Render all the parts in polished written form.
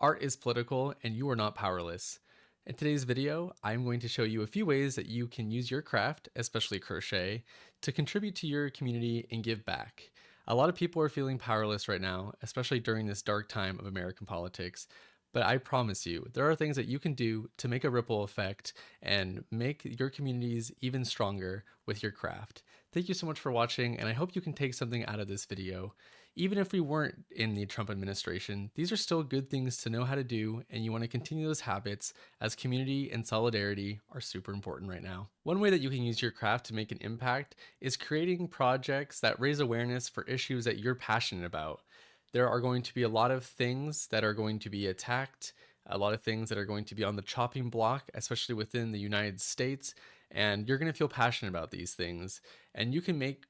Art is political and you are not powerless. In today's video, I'm going to show you a few ways that you can use your craft, especially crochet, to contribute to your community and give back. A lot of people are feeling powerless right now, especially during this dark time of American politics. But I promise you, there are things that you can do to make a ripple effect and make your communities even stronger with your craft. Thank you so much for watching, and I hope you can take something out of this video. Even if we weren't in the Trump administration, these are still good things to know how to do, and you want to continue those habits as community and solidarity are super important right now. One way that you can use your craft to make an impact is creating projects that raise awareness for issues that you're passionate about. There are going to be a lot of things that are going to be attacked, a lot of things that are going to be on the chopping block, especially within the United States, and you're going to feel passionate about these things. And you can make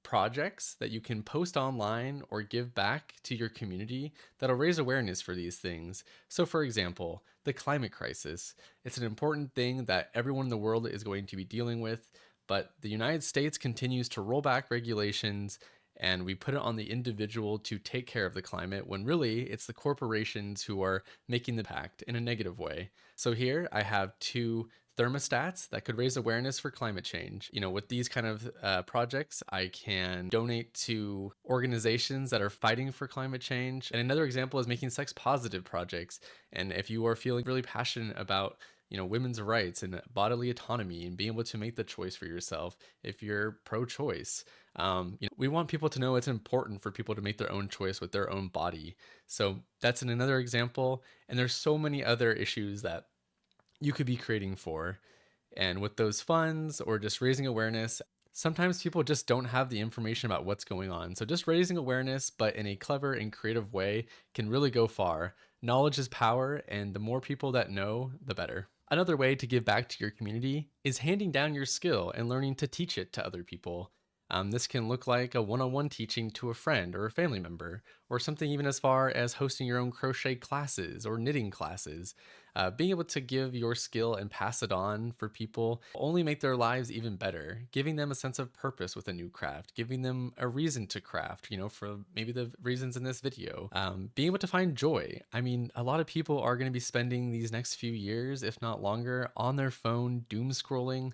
projects that you can post online or give back to your community that'll raise awareness for these things. So for example, the climate crisis. It's an important thing that everyone in the world is going to be dealing with, but the United States continues to roll back regulations and we put it on the individual to take care of the climate when really it's the corporations who are making the impact in a negative way. So here I have two thermostats that could raise awareness for climate change. You know, with these kind of projects, I can donate to organizations that are fighting for climate change. And another example is making sex positive projects. And if you are feeling really passionate about women's rights and bodily autonomy and being able to make the choice for yourself, if you're pro-choice, we want people to know it's important for people to make their own choice with their own body. So that's another example. And there's so many other issues that you could be creating for. And with those funds or just raising awareness, sometimes people just don't have the information about what's going on. So just raising awareness, but in a clever and creative way, can really go far. Knowledge is power, and the more people that know, the better. Another way to give back to your community is handing down your skill and learning to teach it to other people. This can look like a one-on-one teaching to a friend or a family member, or something even as far as hosting your own crochet classes or knitting classes. Being able to give your skill and pass it on for people only make their lives even better, giving them a sense of purpose with a new craft, giving them a reason to craft, for maybe the reasons in this video. Being able to find joy. I mean, a lot of people are going to be spending these next few years, if not longer, on their phone, doom scrolling,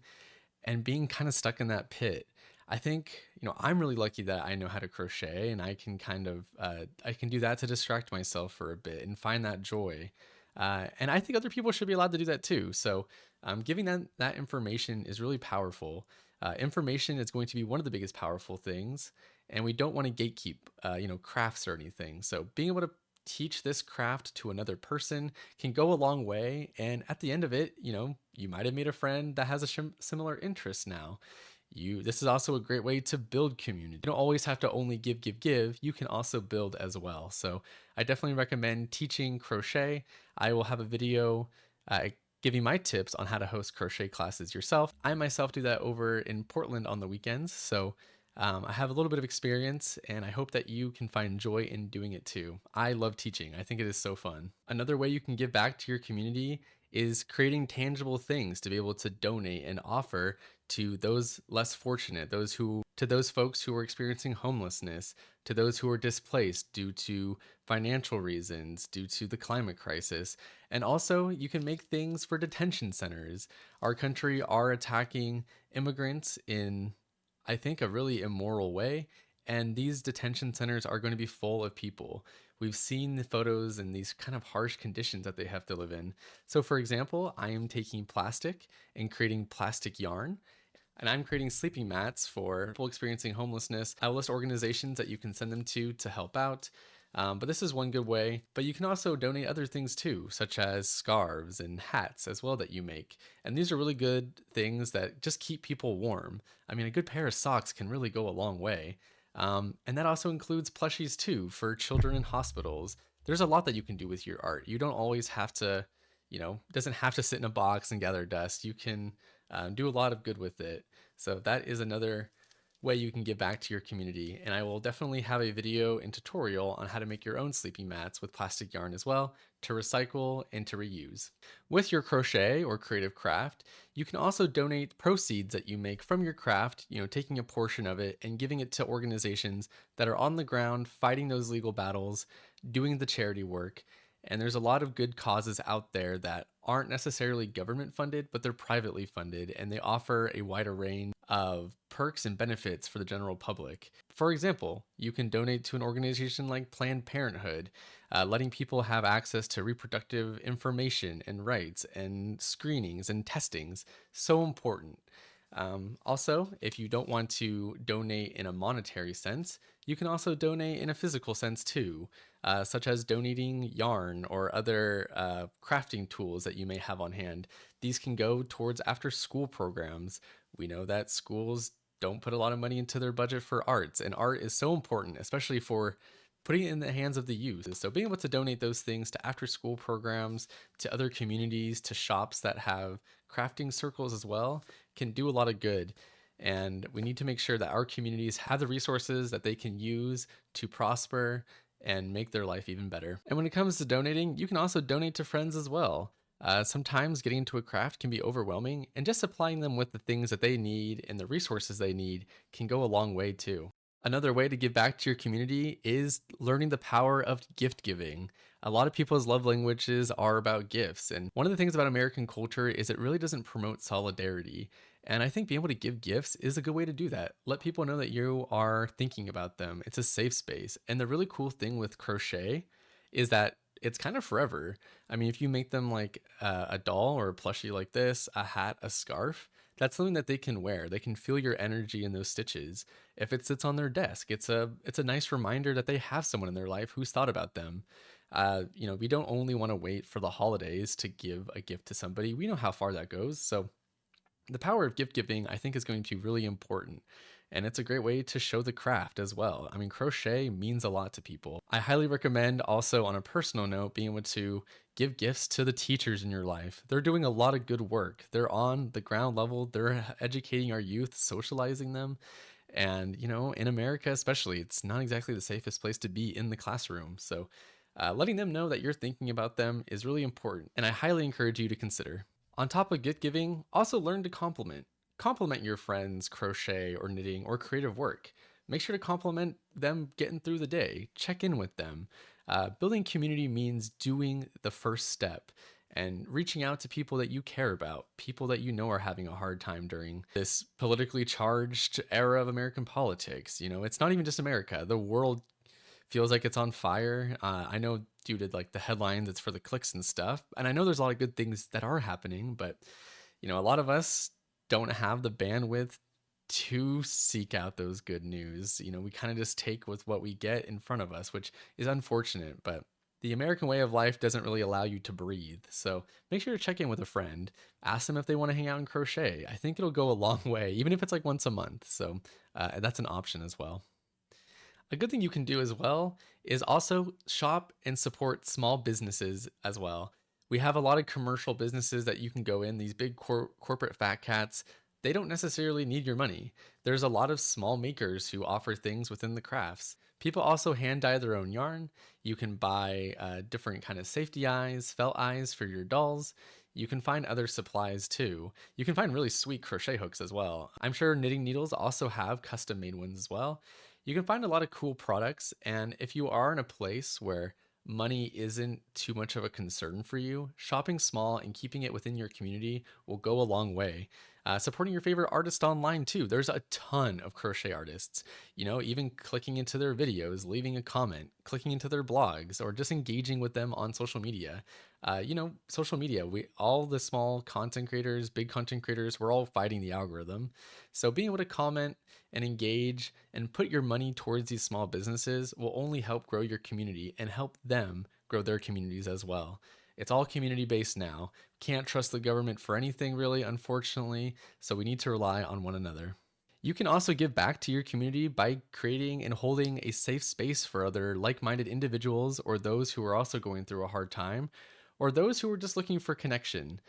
and being kind of stuck in that pit. I think, I'm really lucky that I know how to crochet, and I can I can do that to distract myself for a bit and find that joy. And I think other people should be allowed to do that too. So giving that information is really powerful. Information is going to be one of the biggest powerful things, and we don't want to gatekeep, crafts or anything. So being able to teach this craft to another person can go a long way. And at the end of it, you might have made a friend that has a similar interest now. This is also a great way to build community. You don't always have to only give. You can also build as well. So I definitely recommend teaching crochet. I will have a video giving my tips on how to host crochet classes yourself. I myself do that over in Portland on the weekends. So I have a little bit of experience, and I hope that you can find joy in doing it too. I love teaching. I think it is so fun. Another way you can give back to your community is creating tangible things to be able to donate and offer to those less fortunate, to those folks who are experiencing homelessness, to those who are displaced due to financial reasons, due to the climate crisis. And also you can make things for detention centers. Our country are attacking immigrants in, I think, a really immoral way. And these detention centers are going to be full of people. We've seen the photos and these kind of harsh conditions that they have to live in. So for example, I am taking plastic and creating plastic yarn, and I'm creating sleeping mats for people experiencing homelessness. I will list organizations that you can send them to help out. But this is one good way. But you can also donate other things too, such as scarves and hats as well that you make. And these are really good things that just keep people warm. I mean, a good pair of socks can really go a long way. And that also includes plushies too for children in hospitals. There's a lot that you can do with your art. You don't always have to, it doesn't have to sit in a box and gather dust. You can do a lot of good with it. So that is another way you can give back to your community. And I will definitely have a video and tutorial on how to make your own sleeping mats with plastic yarn as well, to recycle and to reuse. With your crochet or creative craft, you can also donate proceeds that you make from your craft, taking a portion of it and giving it to organizations that are on the ground fighting those legal battles, doing the charity work. And there's a lot of good causes out there that aren't necessarily government funded, but they're privately funded, and they offer a wider range of perks and benefits for the general public. For example, you can donate to an organization like Planned Parenthood, letting people have access to reproductive information and rights and screenings and testings. So important. Also, if you don't want to donate in a monetary sense, you can also donate in a physical sense too, such as donating yarn or other crafting tools that you may have on hand. These can go towards after school programs. We know that schools don't put a lot of money into their budget for arts, and art is so important, especially for putting it in the hands of the youth. So being able to donate those things to after school programs, to other communities, to shops that have crafting circles as well, can do a lot of good. And we need to make sure that our communities have the resources that they can use to prosper and make their life even better. And when it comes to donating, you can also donate to friends as well. Sometimes getting into a craft can be overwhelming, and just supplying them with the things that they need and the resources they need can go a long way too. Another way to give back to your community is learning the power of gift giving. A lot of people's love languages are about gifts, and one of the things about American culture is it really doesn't promote solidarity. And I think being able to give gifts is a good way to do that. Let people know that you are thinking about them. It's a safe space. And the really cool thing with crochet is that it's kind of forever. I mean, if you make them like a doll or a plushie like this, a hat, a scarf, that's something that they can wear. They can feel your energy in those stitches. If it sits on their desk, it's a nice reminder that they have someone in their life who's thought about them. We don't only want to wait for the holidays to give a gift to somebody. We know how far that goes. So the power of gift giving, I think, is going to be really important. And it's a great way to show the craft as well. I mean, crochet means a lot to people. I highly recommend also, on a personal note, being able to give gifts to the teachers in your life. They're doing a lot of good work. They're on the ground level, they're educating our youth, socializing them. And, in America especially, it's not exactly the safest place to be in the classroom. So, letting them know that you're thinking about them is really important. And I highly encourage you to consider. On top of gift giving, also learn to compliment. Compliment your friends' crochet or knitting or creative work. Make sure to compliment them getting through the day. Check in with them. Building community means doing the first step and reaching out to people that you care about, people that you know are having a hard time during this politically charged era of American politics. It's not even just America. The world feels like it's on fire. I know due to like the headlines, it's for the clicks and stuff. And I know there's a lot of good things that are happening, but a lot of us don't have the bandwidth to seek out those good news. We kind of just take with what we get in front of us, which is unfortunate, but the American way of life doesn't really allow you to breathe. So make sure to check in with a friend. Ask them if they want to hang out and crochet. I think it'll go a long way, even if it's like once a month. So that's an option as well. A good thing you can do as well is also shop and support small businesses as well. We have a lot of commercial businesses that you can go in, these big corporate fat cats. They don't necessarily need your money. There's a lot of small makers who offer things within the crafts. People also hand dye their own yarn. You can buy different kind of safety eyes, felt eyes for your dolls. You can find other supplies too. You can find really sweet crochet hooks as well. I'm sure knitting needles also have custom made ones as well. You can find a lot of cool products, and if you are in a place where money isn't too much of a concern for you, shopping small and keeping it within your community will go a long way. Supporting your favorite artist online too. There's a ton of crochet artists. Even clicking into their videos, leaving a comment, clicking into their blogs, or just engaging with them on social media. Social media, all the small content creators, big content creators, we're all fighting the algorithm. So being able to comment and engage and put your money towards these small businesses will only help grow your community and help them grow their communities as well. It's all community based now. Can't trust the government for anything really, unfortunately, so we need to rely on one another. You can also give back to your community by creating and holding a safe space for other like-minded individuals, or those who are also going through a hard time, or those who are just looking for connection.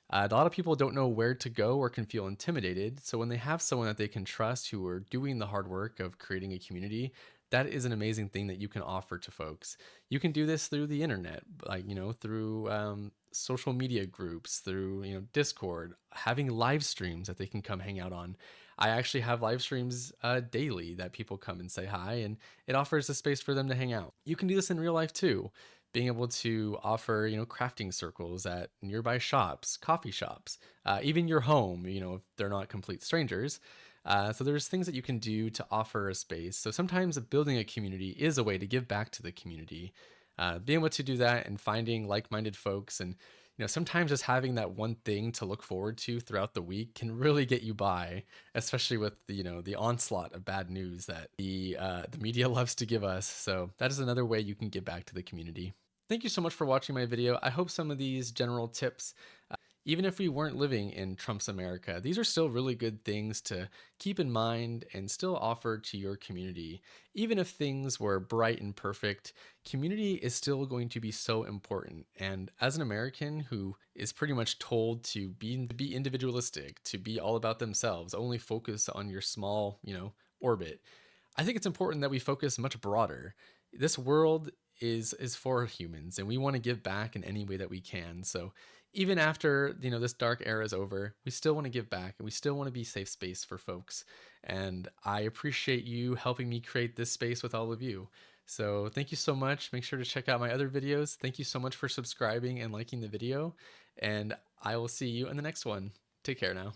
A lot of people don't know where to go or can feel intimidated, so when they have someone that they can trust who are doing the hard work of creating a community, that is an amazing thing that you can offer to folks. You can do this through the internet, like, through social media groups, through, Discord, having live streams that they can come hang out on. I actually have live streams daily that people come and say hi, and it offers a space for them to hang out. You can do this in real life too. being able to offer, crafting circles at nearby shops, coffee shops, even your home, if they're not complete strangers. So there's things that you can do to offer a space. So sometimes building a community is a way to give back to the community. Being able to do that and finding like-minded folks, and sometimes just having that one thing to look forward to throughout the week can really get you by, especially with the onslaught of bad news that the media loves to give us. So that is another way you can give back to the community. Thank you so much for watching my video. I hope some of these general tips, even if we weren't living in Trump's America, these are still really good things to keep in mind and still offer to your community. Even if things were bright and perfect, community is still going to be so important. And as an American who is pretty much told to be individualistic, to be all about themselves, only focus on your small, orbit, I think it's important that we focus much broader. This world is for humans, and we want to give back in any way that we can. So even after this dark era is over, we still want to give back, and we still want to be safe space for folks. And I appreciate you helping me create this space with all of you. So thank you so much. Make sure to check out my other videos. Thank you so much for subscribing and liking the video, and I will see you in the next one. Take care now.